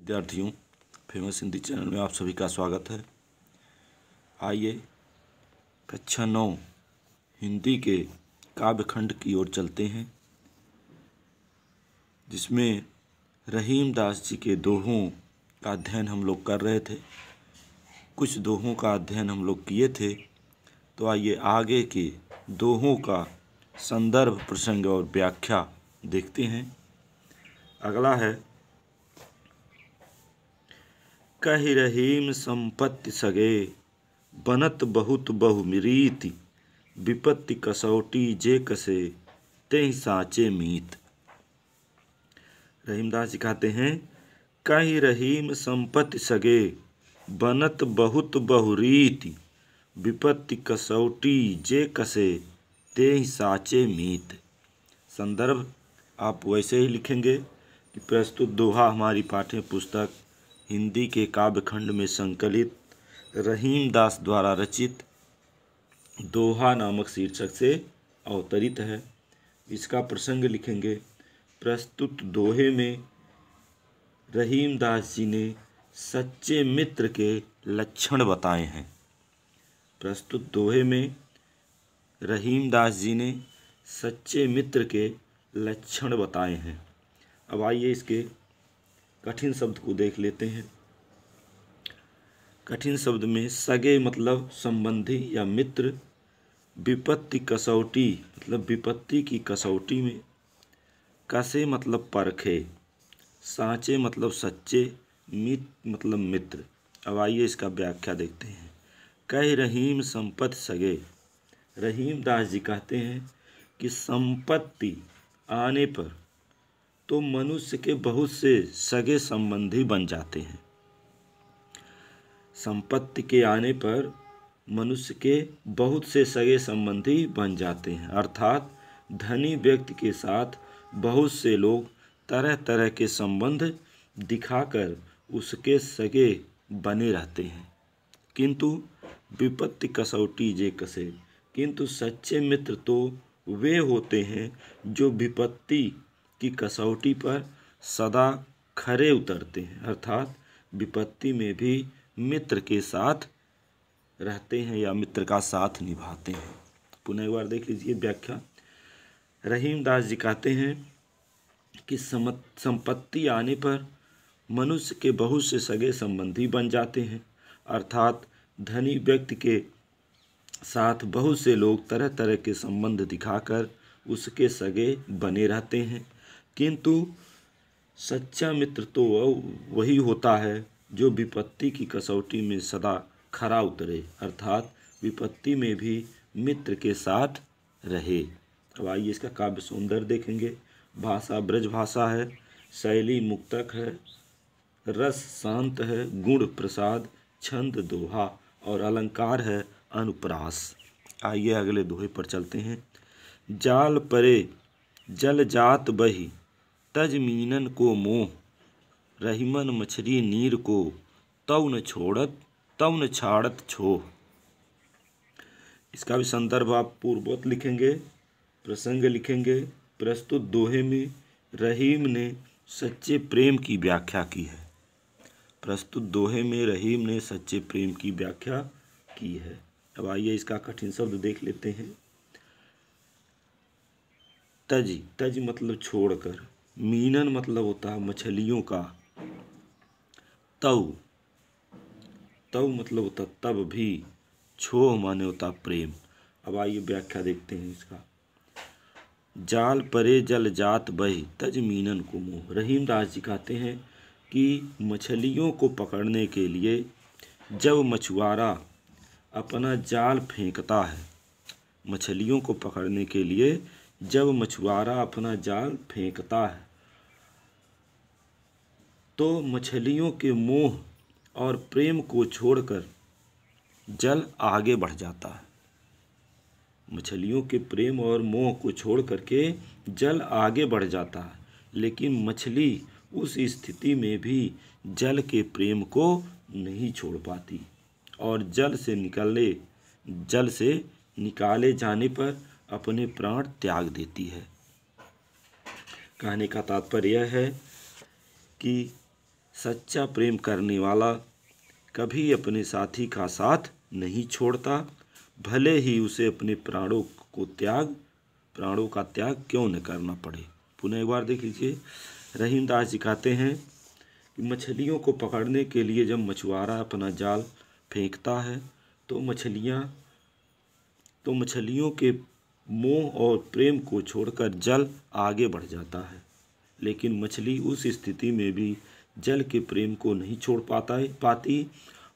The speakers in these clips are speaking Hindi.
विद्यार्थियों, फेमस हिंदी चैनल में आप सभी का स्वागत है। आइए कक्षा 9 हिंदी के काव्यखंड की ओर चलते हैं, जिसमें रहीम दास जी के दोहों का अध्ययन हम लोग कर रहे थे। कुछ दोहों का अध्ययन हम लोग किए थे, तो आइए आगे के दोहों का संदर्भ, प्रसंग और व्याख्या देखते हैं। अगला है, कहि रहीम संपत्ति सगे, बनत बहुत बहुमीरीति, विपत्ति कसौटी जे कसे, तेहि साचे मीत। रहीमदास जी कहते हैं, कहि रहीम संपत्ति सगे, बनत बहुत बहुरीति, विपत्ति कसौटी जे कसे, तेहि साचे मीत। संदर्भ आप वैसे ही लिखेंगे कि प्रस्तुत दोहा हमारी पाठ्य पुस्तक हिंदी के काव्यखंड में संकलित रहीम दास द्वारा रचित दोहा नामक शीर्षक से अवतरित है। इसका प्रसंग लिखेंगे। प्रस्तुत दोहे में रहीम दास जी ने सच्चे मित्र के लक्षण बताए हैं। प्रस्तुत दोहे में रहीम दास जी ने सच्चे मित्र के लक्षण बताए हैं। अब आइए इसके कठिन शब्द को देख लेते हैं। कठिन शब्द में सगे मतलब संबंधी या मित्र, विपत्ति कसौटी मतलब विपत्ति की कसौटी में, कसे मतलब परखे, साँचे मतलब सच्चे, मित मतलब मित्र। अब आइए इसका व्याख्या देखते हैं। कह रहीम संपत्ति सगे, रहीम दास जी कहते हैं कि संपत्ति आने पर तो मनुष्य के बहुत से सगे संबंधी बन जाते हैं। संपत्ति के आने पर मनुष्य के बहुत से सगे संबंधी बन जाते हैं, अर्थात धनी व्यक्ति के साथ बहुत से लोग तरह तरह के संबंध दिखाकर उसके सगे बने रहते हैं। किंतु विपत्ति कसौटी जे कसे, किंतु सच्चे मित्र तो वे होते हैं जो विपत्ति की कसौटी पर सदा खरे उतरते हैं, अर्थात विपत्ति में भी मित्र के साथ रहते हैं या मित्र का साथ निभाते हैं। पुनः एक बार देख लीजिए व्याख्या। रहीम दास जी कहते हैं कि संपत्ति आने पर मनुष्य के बहुत से सगे संबंधी बन जाते हैं, अर्थात धनी व्यक्ति के साथ बहुत से लोग तरह तरह के संबंध दिखाकर उसके सगे बने रहते हैं। किंतु सच्चा मित्र तो वही होता है जो विपत्ति की कसौटी में सदा खरा उतरे, अर्थात विपत्ति में भी मित्र के साथ रहे। अब आइए इसका काव्य सौंदर्य देखेंगे। भाषा ब्रज भाषा है, शैली मुक्तक है, रस शांत है, गुण प्रसाद, छंद दोहा और अलंकार है अनुप्रास। आइए अगले दोहे पर चलते हैं। जाल परे जल जात बही, तज मीनन को मोह, रहीमन मछली नीर को, तव न छाड़त छोह। इसका भी संदर्भ आप पूर्ववत लिखेंगे, प्रसंग लिखेंगे। प्रस्तुत दोहे में रहीम ने सच्चे प्रेम की व्याख्या की है। प्रस्तुत दोहे में रहीम ने सच्चे प्रेम की व्याख्या की है। अब आइए इसका कठिन शब्द देख लेते हैं। तज, तज मतलब छोड़कर, मीनन मतलब होता है मछलियों का, तव, तव मतलब होता तब भी, छोह माने होता प्रेम। अब आइए व्याख्या देखते हैं इसका। जाल परे जल जात बही, तज मीनन को मोह। रहीम दास जी कहते हैं कि मछलियों को पकड़ने के लिए जब मछुआरा अपना जाल फेंकता है, मछलियों को पकड़ने के लिए जब मछुआरा अपना जाल फेंकता है, तो मछलियों के मोह और प्रेम को छोड़कर जल आगे बढ़ जाता है। मछलियों के प्रेम और मोह को छोड़ करके जल आगे बढ़ जाता है, लेकिन मछली उस स्थिति में भी जल के प्रेम को नहीं छोड़ पाती और जल से निकाले जाने पर अपने प्राण त्याग देती है। कहने का तात्पर्य यह है कि सच्चा प्रेम करने वाला कभी अपने साथी का साथ नहीं छोड़ता, भले ही उसे अपने प्राणों का त्याग क्यों न करना पड़े। पुनः एक बार देख लीजिए। रहीम दास जी कहते हैं कि मछलियों को पकड़ने के लिए जब मछुआरा अपना जाल फेंकता है तो मछलियों के मोह और प्रेम को छोड़कर जल आगे बढ़ जाता है, लेकिन मछली उस स्थिति में भी जल के प्रेम को नहीं छोड़ पाती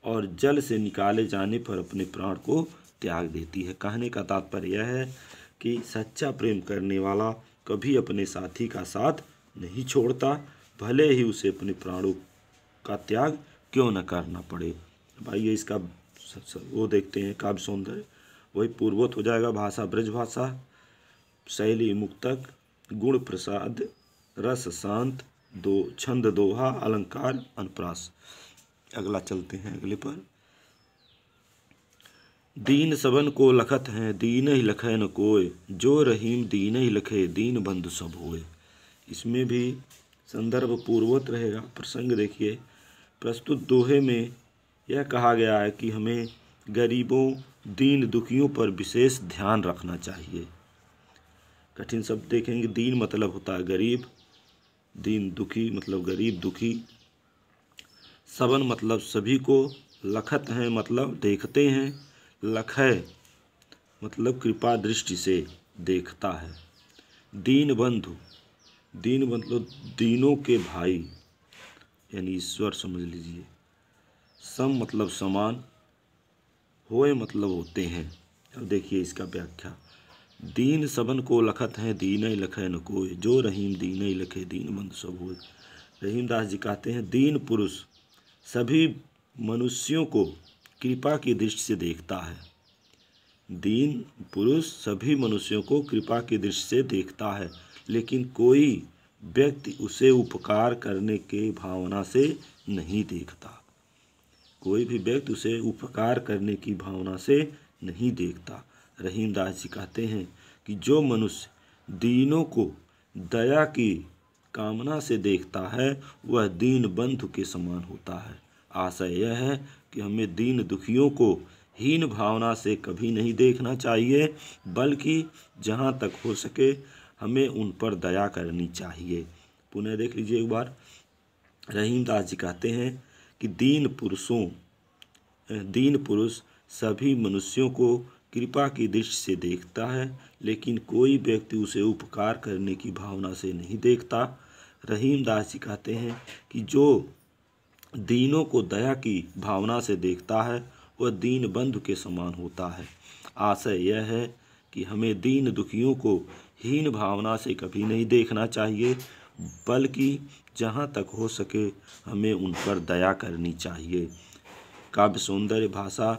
और जल से निकाले जाने पर अपने प्राण को त्याग देती है। कहने का तात्पर्य यह है कि सच्चा प्रेम करने वाला कभी अपने साथी का साथ नहीं छोड़ता, भले ही उसे अपने प्राणों का त्याग क्यों न करना पड़े। भाई ये इसका वो देखते हैं काव्य सौंदर्य, वही पूर्वोत हो जाएगा। भाषा ब्रज भाषा, शैली मुक्तक, गुण प्रसाद, रस शांत, छंद दोहा, अलंकार अनुप्रास। अगला चलते हैं अगले पर। दीन सबन को लखत हैं दीन ही लखै न कोय, जो रहीम दीन ही लखे दीन बंधु सब होए। इसमें भी संदर्भ पूर्वोत रहेगा। प्रसंग देखिए, प्रस्तुत दोहे में यह कहा गया है कि हमें गरीबों दीन दुखियों पर विशेष ध्यान रखना चाहिए। कठिन शब्द देखेंगे। दीन मतलब होता है गरीब, दीन दुखी मतलब गरीब दुखी, सबन मतलब सभी को, लखत हैं मतलब देखते हैं, लखय मतलब कृपा दृष्टि से देखता है, दीन बंधु, दीन मतलब दीनों के भाई यानी ईश्वर समझ लीजिए, सम मतलब समान, होए मतलब होते हैं। अब देखिए इसका व्याख्या। दीन सबन को लखत हैं दीन ही लखै न कोय, जो रहीम दीन ही लखे दीन बंधु सब होए। रहीम दास जी कहते हैं दीन पुरुष सभी मनुष्यों को कृपा की दृष्टि से देखता है। दीन पुरुष सभी मनुष्यों को कृपा की दृष्टि से देखता है, लेकिन कोई व्यक्ति उसे उपकार करने के भावना से नहीं देखता। कोई भी व्यक्ति उसे उपकार करने की भावना से नहीं देखता। रहीम दास जी कहते हैं कि जो मनुष्य दीनों को दया की कामना से देखता है वह दीन बंधु के समान होता है। आशय यह है कि हमें दीन दुखियों को हीन भावना से कभी नहीं देखना चाहिए, बल्कि जहाँ तक हो सके हमें उन पर दया करनी चाहिए। पुनः देख लीजिए एक बार। रहीम दास जी कहते हैं कि दीन पुरुष सभी मनुष्यों को कृपा की दृष्टि से देखता है, लेकिन कोई व्यक्ति उसे उपकार करने की भावना से नहीं देखता। रहीम दास जी कहते हैं कि जो दीनों को दया की भावना से देखता है वह दीन बंधु के समान होता है। आशय यह है कि हमें दीन दुखियों को हीन भावना से कभी नहीं देखना चाहिए, बल्कि जहाँ तक हो सके हमें उन पर दया करनी चाहिए। काव्य सौंदर्य भाषा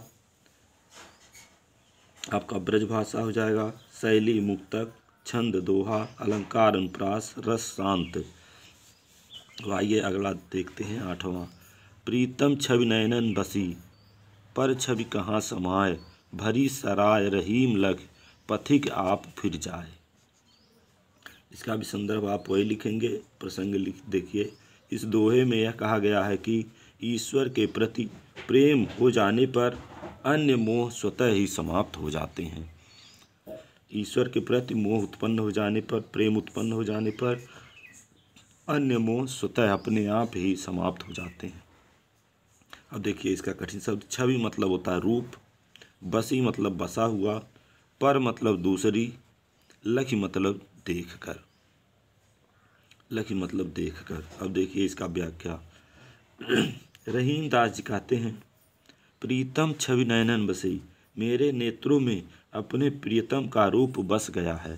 आपका ब्रज भाषा हो जाएगा। शैली मुक्तक, छंद दोहा, अलंकार अनुप्रास, रस शांत। आइए अगला देखते हैं 8वां। प्रीतम छवि नयनन बसी, पर छवि कहाँ समाए, भरी सराय रहीम लख, पथिक आप फिर जाए। इसका भी संदर्भ आप वही लिखेंगे। प्रसंग लिख देखिए। इस दोहे में यह कहा गया है कि ईश्वर के प्रति प्रेम हो जाने पर अन्य मोह स्वतः ही समाप्त हो जाते हैं। ईश्वर के प्रति मोह उत्पन्न हो जाने पर, प्रेम उत्पन्न हो जाने पर अन्य मोह स्वतः अपने आप ही समाप्त हो जाते हैं। अब देखिए इसका कठिन शब्द। छवि मतलब होता है रूप, बसी मतलब बसा हुआ, पर मतलब दूसरी, लखी मतलब देखकर, लखी मतलब देखकर। अब देखिए इसका व्याख्या। रहीम दास जी कहते हैं प्रीतम छवि नयनन बसी, मेरे नेत्रों में अपने प्रियतम का रूप बस गया है।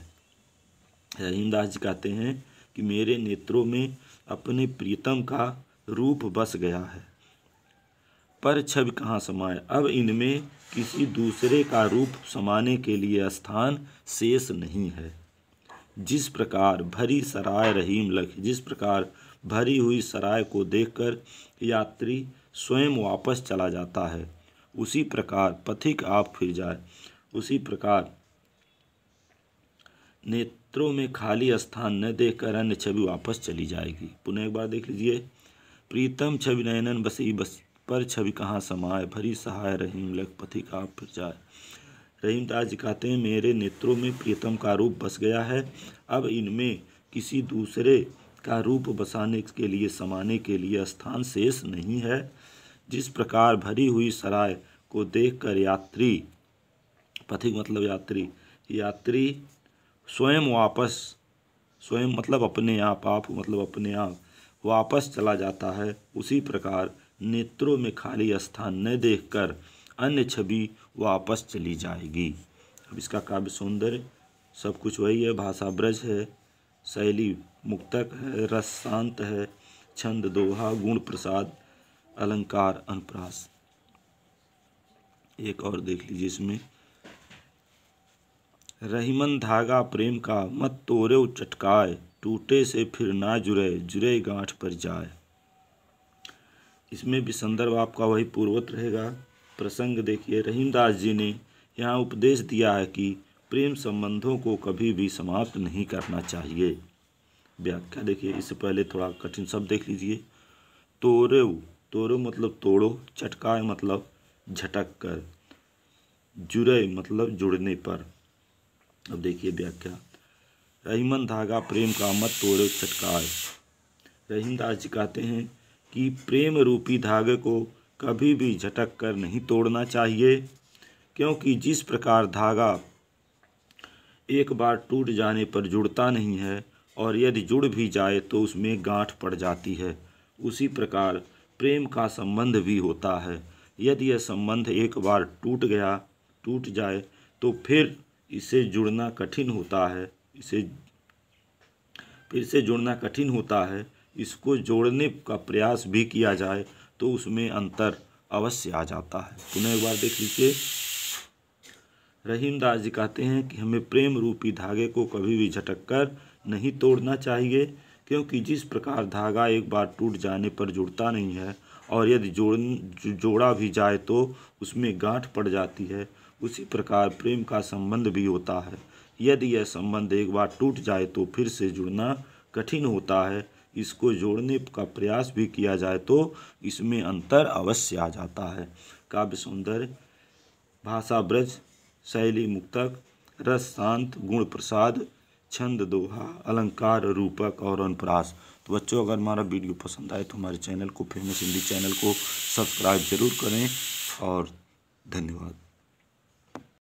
रहीम दास जी कहते हैं कि मेरे नेत्रों में अपने प्रियतम का रूप बस गया है, पर छवि कहाँ समाए, अब इनमें किसी दूसरे का रूप समाने के लिए स्थान शेष नहीं है। जिस प्रकार भरी सराय रहीम लख, जिस प्रकार भरी हुई सराय को देखकर यात्री स्वयं वापस चला जाता है, उसी प्रकार पथिक आप फिर जाए, उसी प्रकार नेत्रों में खाली स्थान न देखकर अन्य छवि वापस चली जाएगी। पुनः एक बार देख लीजिए। प्रीतम छवि नयनन बसी बस पर छवि कहाँ समाए, भरी सहाय रहीम लख पथिक आप फिर जाए। रहीमदास जी कहते हैं मेरे नेत्रों में प्रीतम का रूप बस गया है, अब इनमें किसी दूसरे का रूप बसाने के लिए समाने के लिए स्थान शेष नहीं है। जिस प्रकार भरी हुई सराय को देखकर यात्री, पथिक मतलब यात्री, यात्री स्वयं मतलब अपने आप मतलब अपने आप वापस चला जाता है, उसी प्रकार नेत्रों में खाली स्थान न देखकर अन्य छवि वापस चली जाएगी। अब इसका काव्य सौंदर्य सब कुछ वही है, भाषा ब्रज है, शैली मुक्तक है, रस शांत है, छंद दोहा, गुण प्रसाद, अलंकार अनुप्रास। एक और देख लीजिए इसमें, रहीमन धागा प्रेम का मत तोड़ो चटकाए, टूटे से फिर ना जुड़े, जुड़े गांठ पर जाए। इसमें भी संदर्भ आपका वही पूर्वत रहेगा। प्रसंग देखिए, रहीमदास जी ने यहाँ उपदेश दिया है कि प्रेम संबंधों को कभी भी समाप्त नहीं करना चाहिए। व्याख्या देखिए, इससे पहले थोड़ा कठिन शब्द देख लीजिए। तोड़ो मतलब तोड़ो, चटकाए मतलब झटक कर, जुड़े मतलब जुड़ने पर। अब देखिए व्याख्या, रहीमन धागा प्रेम का मत तोड़ो चटकाए। रहीमदास जी कहते हैं कि प्रेम रूपी धागे को कभी भी झटक कर नहीं तोड़ना चाहिए, क्योंकि जिस प्रकार धागा एक बार टूट जाने पर जुड़ता नहीं है और यदि जुड़ भी जाए तो उसमें गांठ पड़ जाती है, उसी प्रकार प्रेम का संबंध भी होता है। यदि यह संबंध एक बार टूट जाए तो फिर इसे जुड़ना कठिन होता है, इसको जोड़ने का प्रयास भी किया जाए तो उसमें अंतर अवश्य आ जाता है। पुनः एक बार देख लीजिए, रहीमदास जी कहते हैं कि हमें प्रेम रूपी धागे को कभी भी झटक कर नहीं तोड़ना चाहिए, क्योंकि जिस प्रकार धागा एक बार टूट जाने पर जुड़ता नहीं है और यदि जोड़ा भी जाए तो उसमें गांठ पड़ जाती है, उसी प्रकार प्रेम का संबंध भी होता है। यदि यह संबंध एक बार टूट जाए तो फिर से जुड़ना कठिन होता है, इसको जोड़ने का प्रयास भी किया जाए तो इसमें अंतर अवश्य आ जाता है। काव्य सौंदर्य, भाषा ब्रज, शैली मुक्तक, रस शांत, गुण प्रसाद, छंद दोहा, अलंकार रूपक और अनुप्रास। तो बच्चों, अगर हमारा वीडियो पसंद आए तो हमारे चैनल को, फेमस हिंदी चैनल को सब्सक्राइब जरूर करें और धन्यवाद।